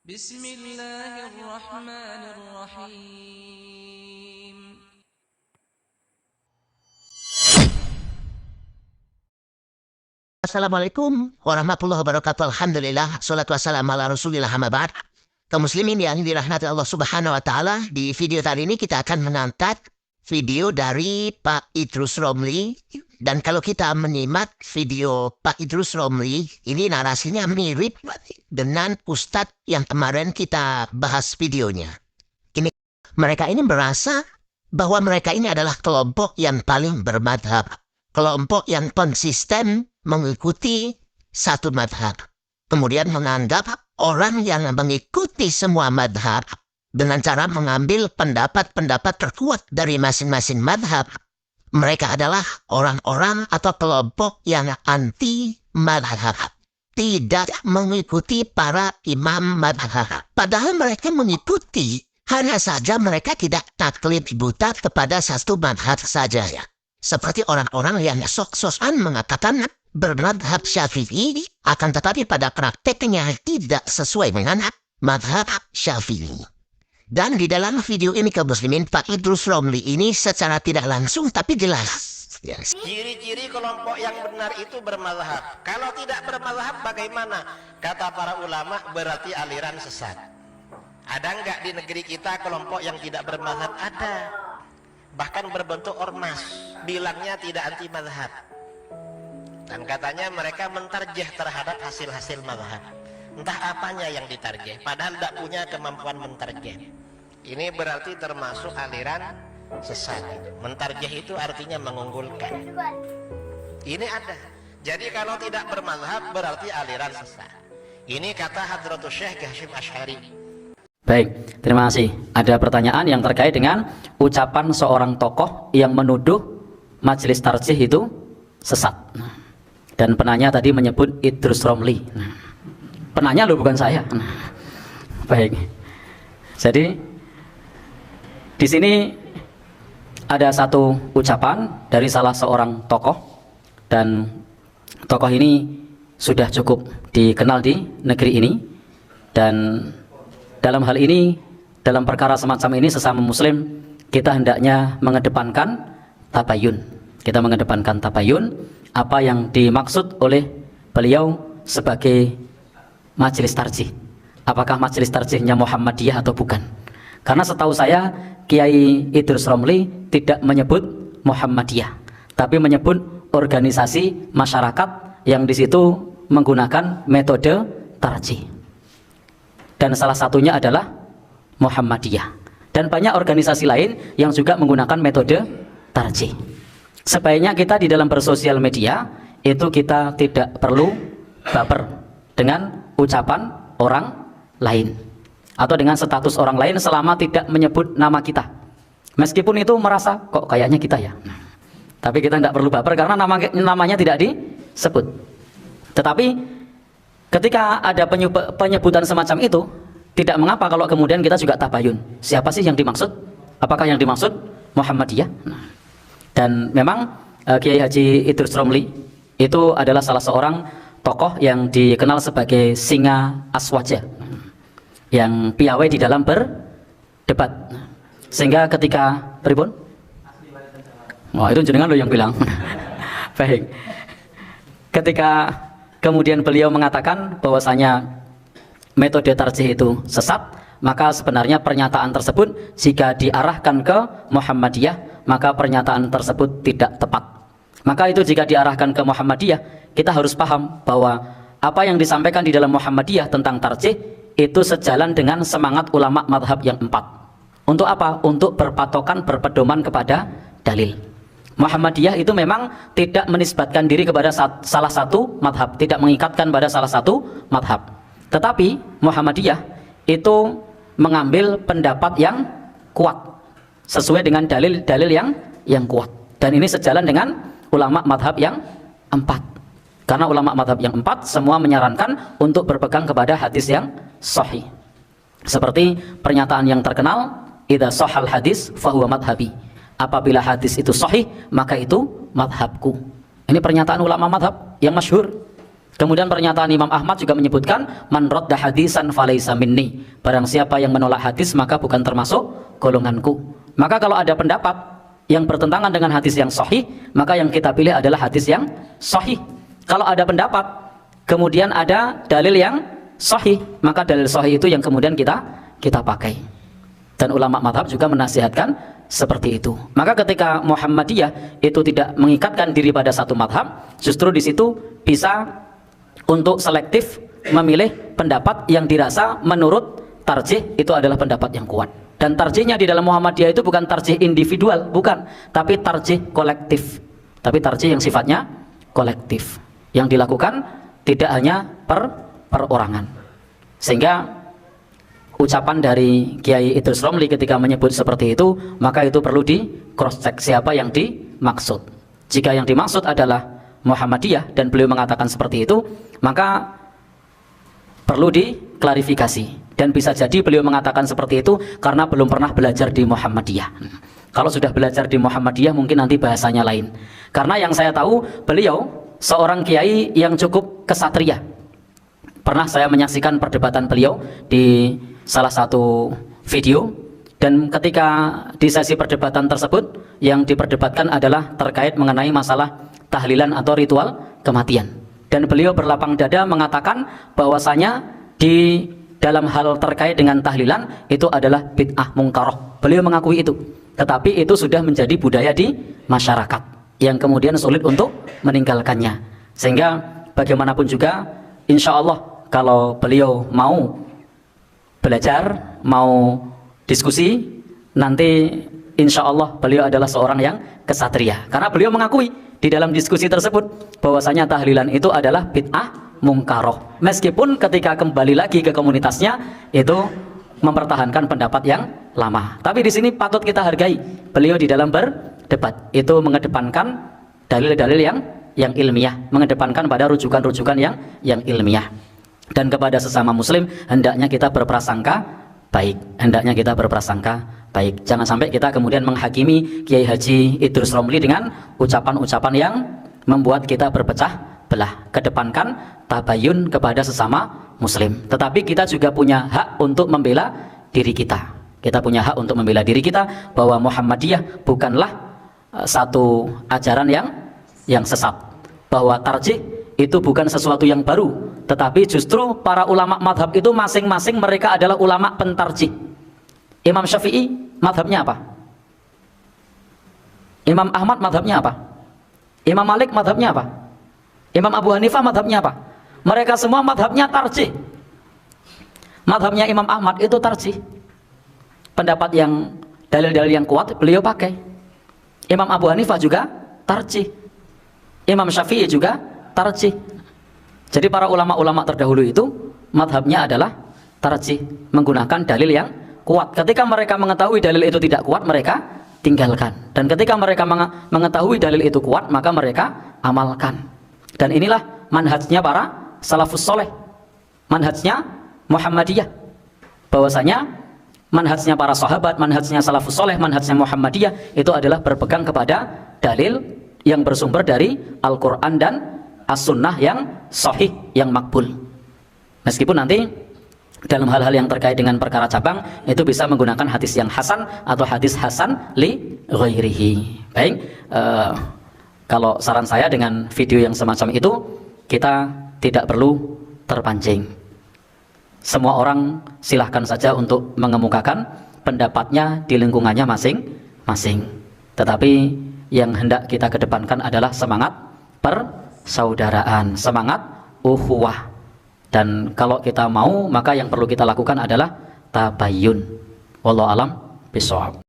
Bismillahirrahmanirrahim. Assalamualaikum warahmatullahi wabarakatuh. Alhamdulillah, salatu wassalamu ala rasulillah, amma ba'd. Kaum muslimin yang dirahmati Allah subhanahu wa ta'ala, di video kali ini kita akan menangkap video dari Pak Idrus Romli. Dan kalau kita menyimak video Pak Idrus Romli, ini narasinya mirip dengan Ustadz yang kemarin kita bahas videonya. Mereka ini merasa bahwa mereka ini adalah kelompok yang paling bermadhab, kelompok yang konsisten mengikuti satu madhab. Kemudian menganggap orang yang mengikuti semua madhab dengan cara mengambil pendapat-pendapat terkuat dari masing-masing madhab, mereka adalah orang-orang atau kelompok yang anti madhab, tidak mengikuti para imam madhab. Padahal mereka mengikuti, hanya saja mereka tidak taklid buta kepada satu madhab saja ya. Seperti orang-orang yang sok-sokan mengatakan bermadhab Syafi'i, akan tetapi pada prakteknya tidak sesuai dengan madhab Syafi'i. Dan di dalam video ini kaum muslimin, Pak Idrus Romli ini secara tidak langsung tapi jelas. Yes. Ciri-ciri kelompok yang benar itu bermadhab. Kalau tidak bermadhab bagaimana? Kata para ulama berarti aliran sesat. Ada nggak di negeri kita kelompok yang tidak bermadhab? Ada. Bahkan berbentuk ormas, bilangnya tidak anti madhab. Dan katanya mereka mentarjih terhadap hasil-hasil madhab. Entah apanya yang ditarjih, padahal tidak punya kemampuan mentarjih. Ini berarti termasuk aliran sesat. Mentarjih itu artinya mengunggulkan. Ini ada. Jadi kalau tidak bermadhab berarti aliran sesat. Ini kata Hadratus Syekh Hashim Asy'ari. Baik, terima kasih. Ada pertanyaan yang terkait dengan ucapan seorang tokoh yang menuduh majelis tarjih itu sesat. Dan penanya tadi menyebut Idrus Romli. Penanya loh, bukan saya. Baik. Jadi di sini ada satu ucapan dari salah seorang tokoh, dan tokoh ini sudah cukup dikenal di negeri ini. Dan dalam hal ini, dalam perkara semacam ini sesama muslim, kita hendaknya mengedepankan tabayun. Kita mengedepankan tabayun, apa yang dimaksud oleh beliau sebagai majelis tarjih. Apakah majelis tarjihnya Muhammadiyah atau bukan? Karena setahu saya Kiai Idrus Romli tidak menyebut Muhammadiyah, tapi menyebut organisasi masyarakat yang di situ menggunakan metode tarjih. Dan salah satunya adalah Muhammadiyah. Dan banyak organisasi lain yang juga menggunakan metode tarjih. Sebaiknya kita di dalam bersosial media itu kita tidak perlu baper dengan ucapan orang lain atau dengan status orang lain selama tidak menyebut nama kita. Meskipun itu merasa kok kayaknya kita ya. Tapi kita tidak perlu baper karena namanya tidak disebut. Tetapi ketika ada penyebutan semacam itu, tidak mengapa kalau kemudian kita juga tabayun. Siapa sih yang dimaksud? Apakah yang dimaksud Muhammadiyah? Dan memang Kiai Haji Idrus Romli itu adalah salah seorang tokoh yang dikenal sebagai singa aswaja, yang piawai di dalam berdebat. Sehingga ketika pripun? Wah, itu jenengan loh yang bilang. Baik. Ketika kemudian beliau mengatakan bahwasanya metode tarjih itu sesat, maka sebenarnya pernyataan tersebut jika diarahkan ke Muhammadiyah, maka pernyataan tersebut tidak tepat. Maka itu jika diarahkan ke Muhammadiyah, kita harus paham bahwa apa yang disampaikan di dalam Muhammadiyah tentang tarjih itu sejalan dengan semangat ulama madhab yang 4. Untuk apa? Untuk berpatokan, berpedoman kepada dalil. Muhammadiyah itu memang tidak menisbatkan diri kepada salah satu madhab, tidak mengikatkan pada salah satu madhab. Tetapi Muhammadiyah itu mengambil pendapat yang kuat sesuai dengan dalil-dalil yang kuat. Dan ini sejalan dengan ulama madhab yang 4. Karena ulama madhab yang 4 semua menyarankan untuk berpegang kepada hadis yang sahih. Seperti pernyataan yang terkenal, idza shahhal hadis fahuwa madhabi. Apabila hadis itu sahih, maka itu madhabku. Ini pernyataan ulama madhab yang masyhur. Kemudian pernyataan Imam Ahmad juga menyebutkan man radda hadisan falaisa minni. Barang siapa yang menolak hadis maka bukan termasuk golonganku. Maka kalau ada pendapat yang bertentangan dengan hadis yang sahih, maka yang kita pilih adalah hadis yang sahih. Kalau ada pendapat kemudian ada dalil yang sahih, maka dalil sahih itu yang kemudian kita pakai. Dan ulama madhab juga menasihatkan seperti itu. Maka ketika Muhammadiyah itu tidak mengikatkan diri pada satu madhab, justru di situ bisa untuk selektif memilih pendapat yang dirasa menurut tarjih itu adalah pendapat yang kuat. Dan tarjihnya di dalam Muhammadiyah itu bukan tarjih individual, bukan, tapi tarjih kolektif. Tapi tarjih yang sifatnya kolektif, yang dilakukan tidak hanya perorangan. Sehingga ucapan dari Kiai Idrus Romli ketika menyebut seperti itu, maka itu perlu di cross check siapa yang dimaksud. Jika yang dimaksud adalah Muhammadiyah dan beliau mengatakan seperti itu, maka perlu diklarifikasi. Dan bisa jadi beliau mengatakan seperti itu karena belum pernah belajar di Muhammadiyah. Kalau sudah belajar di Muhammadiyah mungkin nanti bahasanya lain. Karena yang saya tahu beliau seorang kiai yang cukup kesatria. Pernah saya menyaksikan perdebatan beliau di salah satu video, dan ketika di sesi perdebatan tersebut yang diperdebatkan adalah terkait mengenai masalah tahlilan atau ritual kematian, dan beliau berlapang dada mengatakan bahwasanya di dalam hal terkait dengan tahlilan itu adalah bid'ah mungkaroh. Beliau mengakui itu, tetapi itu sudah menjadi budaya di masyarakat yang kemudian sulit untuk meninggalkannya. Sehingga bagaimanapun juga insya Allah kalau beliau mau belajar, mau diskusi, nanti insya Allah beliau adalah seorang yang kesatria. Karena beliau mengakui di dalam diskusi tersebut bahwasanya tahlilan itu adalah bid'ah mungkaroh. Meskipun ketika kembali lagi ke komunitasnya itu mempertahankan pendapat yang lama. Tapi di sini patut kita hargai beliau di dalam berdebat itu mengedepankan dalil-dalil yang ilmiah, mengedepankan pada rujukan-rujukan yang ilmiah. Dan kepada sesama muslim hendaknya kita berprasangka baik, hendaknya kita berprasangka baik. Jangan sampai kita kemudian menghakimi Kiai Haji Idrus Romli dengan ucapan-ucapan yang membuat kita berpecah belah. Kedepankan tabayun kepada sesama muslim, tetapi kita juga punya hak untuk membela diri kita. Kita punya hak untuk membela diri kita bahwa Muhammadiyah bukanlah satu ajaran yang sesat, bahwa tarjih itu bukan sesuatu yang baru, tetapi justru para ulama madhab itu masing-masing mereka adalah ulama pentarjih. Imam Syafi'i madhabnya apa? Imam Ahmad madhabnya apa? Imam Malik madhabnya apa? Imam Abu Hanifah madhabnya apa? Mereka semua madhabnya tarjih. Madhabnya Imam Ahmad itu tarjih, pendapat yang dalil-dalil yang kuat beliau pakai. Imam Abu Hanifah juga tarjih, Imam Syafi'i juga tarjih. Jadi para ulama-ulama terdahulu itu madhabnya adalah tarjih, menggunakan dalil yang kuat. Ketika mereka mengetahui dalil itu tidak kuat, mereka tinggalkan. Dan ketika mereka mengetahui dalil itu kuat, maka mereka amalkan. Dan inilah manhajnya para salafus soleh, manhajnya Muhammadiyah, bahwasanya manhajnya para sahabat, manhajnya salafus soleh, manhajnya Muhammadiyah itu adalah berpegang kepada dalil yang bersumber dari Al-Quran dan As-Sunnah yang sahih, yang makbul. Meskipun nanti dalam hal-hal yang terkait dengan perkara cabang itu bisa menggunakan hadis yang hasan atau hadis hasan li ghairihi. Baik, kalau saran saya dengan video yang semacam itu, kita tidak perlu terpancing. Semua orang silahkan saja untuk mengemukakan pendapatnya di lingkungannya masing-masing. Tetapi yang hendak kita kedepankan adalah semangat persaudaraan, semangat ukhuwah. Dan kalau kita mau, maka yang perlu kita lakukan adalah tabayyun. Wallahu alam bishawab.